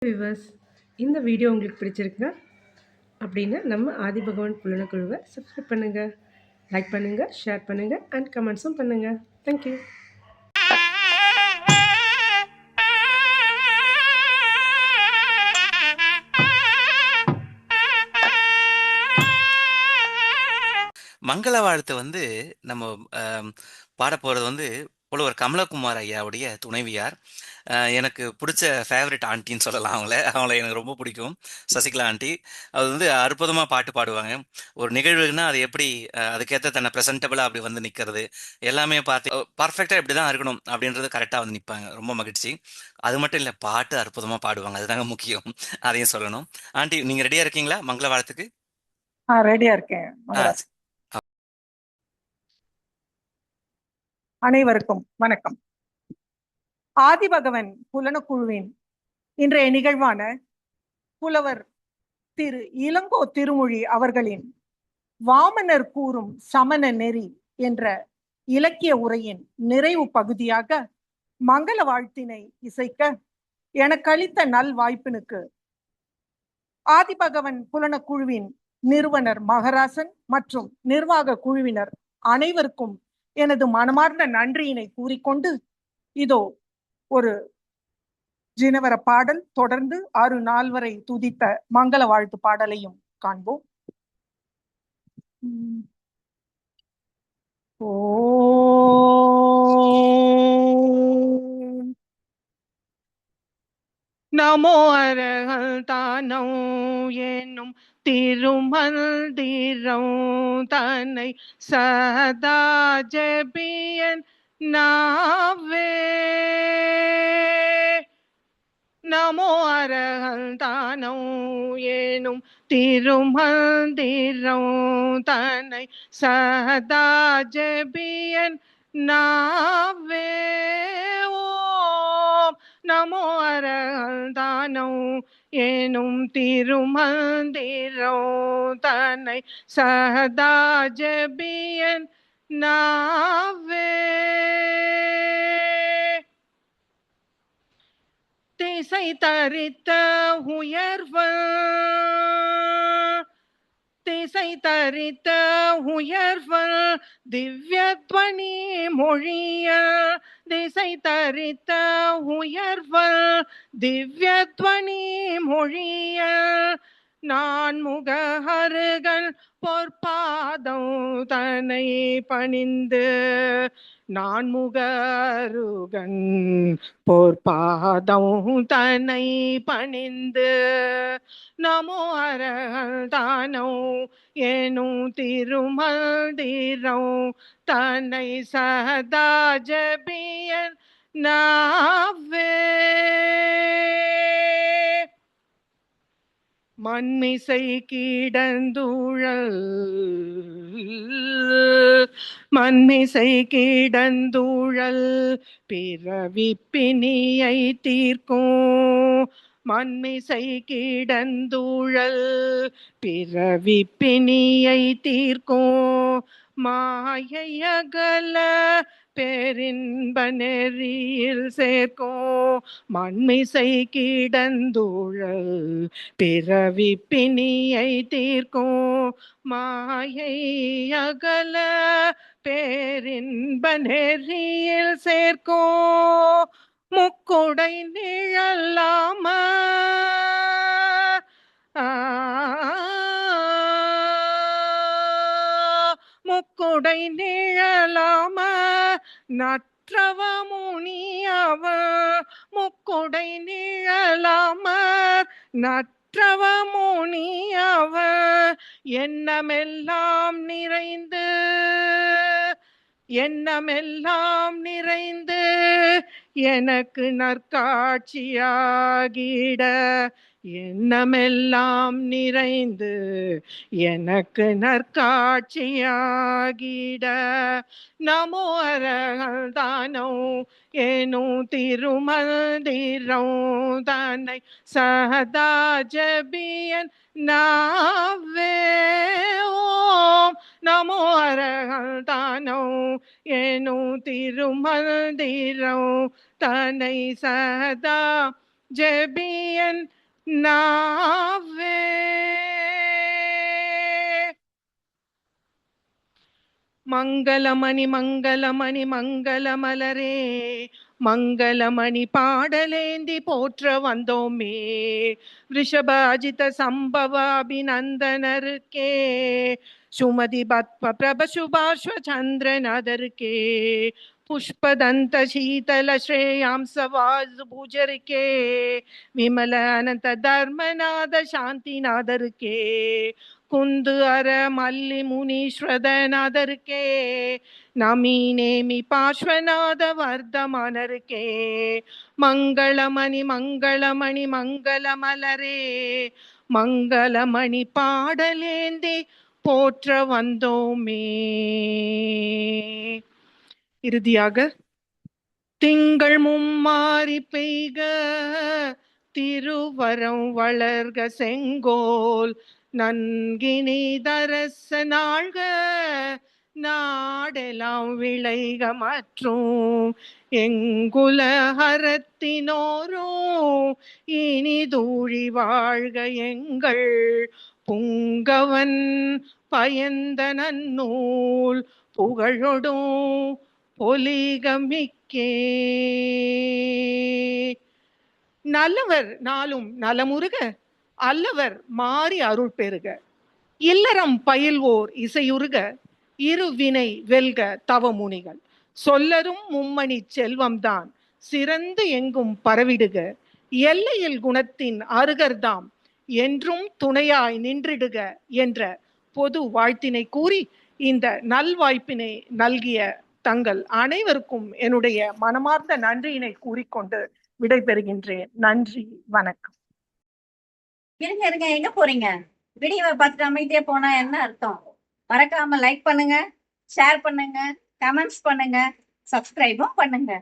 Viewers, இந்த video உங்களுக்கு பிடிச்சிருக்குங்க அப்படின்னா நம்ம ஆதிபகவான் புலனக்குழுவை சப்ஸ்கிரைப் பண்ணுங்கள், லைக் பண்ணுங்கள், ஷேர் பண்ணுங்கள் அண்ட் கமெண்ட்ஸும் பண்ணுங்கள். தேங்க்யூ. மங்கள வாழ்த்து வந்து நம்ம பாட போகிறது வந்து புலவர் கமலகுமார் ஐயாவுடைய துணைவியார். எனக்கு பிடிச்ச ஃபேவரட் ஆண்டின்னு சொல்லலாம். அவங்கள எனக்கு ரொம்ப பிடிக்கும். சசிகலா ஆண்டி அது வந்து அற்புதமாக பாட்டு பாடுவாங்க. ஒரு நிகழ்வுன்னா அது எப்படி அதுக்கேற்ற தன்னை ப்ரெசன்டபிளாக அப்படி வந்து நிற்கிறது எல்லாமே பார்த்து பர்ஃபெக்டாக இப்படி தான் இருக்கணும் அப்படின்றது கரெக்டாக வந்து நிற்பாங்க. ரொம்ப மகிழ்ச்சி. அது மட்டும் இல்லை, பாட்டு அற்புதமாக பாடுவாங்க. அதுதாங்க முக்கியம். அதையும் சொல்லணும். ஆண்டி, நீங்கள் ரெடியாக இருக்கீங்களா மங்கள வாழ்த்துக்கு? ரெடியா இருக்கேன். ஆ, அனைவருக்கும் வணக்கம். ஆதிபகவன் புலனக்குழுவின் இன்றைய நிகழ்வான புலவர் திரு இளங்கோ திருமொழி அவர்களின் வாமனர் கூறும் சமண நெறி என்ற இலக்கிய உரையின் நிறைவு பகுதியாக மங்கள வாழ்த்தினை இசைக்க எனக்களித்த நல் வாய்ப்பினுக்கு ஆதிபகவன் புலனக்குழுவின் நிறுவனர் மகராசன் மற்றும் நிர்வாக குழுவினர் அனைவருக்கும் எனது மனமார்ந்த நன்றியினை கூறிக்கொண்டு இதோ ஒரு ஜினவர பாடல், தொடர்ந்து 6 நாள் வரை துதித்த மங்கள வாழ்த்து பாடலையும் காண்போம். நமோ அரகல் தானோ என்னும் திருமந்திரம் தன்னை சதா ஜபியன் நாவே. நமோ அரகல் தானோ எனும் திருமந்திரம் தன்னை சதா ஜபியன் நாவே. ஓம் நமோ அரகல் தானோ எனும் திருமந்திரம் தன்னை சதா ஜபியன் நாவே. திசை தரித்த உயர்வல், திசை தரித்த உயர்வல் திவ்யத்வனி மொழிய, திசை தரித்த உயர்வல் திவ்யத்வனி மொழிய, நான் முகஹருகன் பொற்பாதம் தன்னை பணிந்து, நான் முகருகன் பொற்பாதம் தன்னை பணிந்து, நமோ அரகல் தானோ எனும் திருமந்திரம் தன்னை சதா ஜபியன் நாவே. மண்மிசை கிடந்தூழல், மண்மிசை கிடந்தூழல் பிறவி பிணியை தீர்க்கும், மண்மிசை கிடந்தூழல் பிறவி பிணியை தீர்க்கும், மாயை அகல பேரின்ப நெறியில் சேர்க்கும், மண்மிசை கிடந்தூழல் பிறவி பிணியை தீர்க்கும், மாயை அகல பேரின்ப நெறியில் சேர்க்கும், முக்குடை நிழலாம முக்குடை நிழலாம நற்றவ முனியவ, முக்குடை நிழலாம நற்றவ முனியவ, எண்ணமெல்லாம் நிறைந்து, எண்ணமெல்லாம் நிறைந்து எனக்கு நற்காட்சியாகிட, எண்ணமெல்லாம் நிறைந்து எனக்கு நற்காட்சியாகிட, நமோ அரகல் தானோ எனும் திருமந்திரம் தன்னை சதா ஜபியன் நாவே. ஓம் நமோ அரகல் தானோ எனும் திருமந்திரம் தன்னை சதா ஜெபியன் நாவே. மங்களமணி மங்களமணி மங்களமலரே, மங்களமணி பாடலேந்தி போற்ற வந்தோமே. ரிஷபாஜித சம்பவ அபிநந்தனருக்கே, சுமதி பத்ம பிரப சுபாஸ்வ சந்திரநாதருக்கே, புஷ்பதந்த சீதல ஸ்ரேயாம்ச வாசு பூஜருக்கே, விமல அனந்த தர்மநாத சாந்திநாதருக்கே, குந்து அர மல்லி முனீஸ்வரநாதருக்கே, நமி நேமி பார்ஸ்வநாத வர்தமானருக்கே, மங்களமணி மங்களமணி மங்களமலரே, மங்களமணி பாடலேந்தி போற்ற வந்தோமே. இறுதியாக, திங்கள் மும்மாறி பெய்க, திருவரம் வளர்க செங்கோல், நன்கினி தரச நாள்க, நாடெல்லாம் விளைக மற்றும் எங்குல ஹரத்தினோரும் இனிதூழி வாழ்க எங்கள் புங்கவன் பயந்த நன்னூல் புகழொடும் பொலிகமிக்கே. நல்லவர் நாளும் நலமுருக, அல்லவர் மாறி அருள் பெறுக, இல்லறம் பயில்வோர் இசையுருக, இருவினை வெல்க தவமுனிகள், சொல்லரும் மும்மணி செல்வம்தான் சிறந்து எங்கும் பரவிடுக, எல்லையில் குணத்தின் அருகர்தாம் என்றும் துணையாய் நின்றிடுக என்ற பொது வாழ்த்தினை கூறி இந்த நல்வாய்ப்பினை நல்கிய தங்கள் அனைவருக்கும் என்னுடைய மனமார்ந்த நன்றியினை கூறிக்கொண்டு விடைபெறுகின்றேன். நன்றி, வணக்கம். இருங்க இருங்க, எங்க போறீங்க? வீடியோவை பார்த்துட்டு அமைதியா போனா என்ன அர்த்தம்? மறக்காம லைக் பண்ணுங்க, ஷேர் பண்ணுங்க, கமெண்ட்ஸ் பண்ணுங்க, சப்ஸ்கிரைபும் பண்ணுங்க.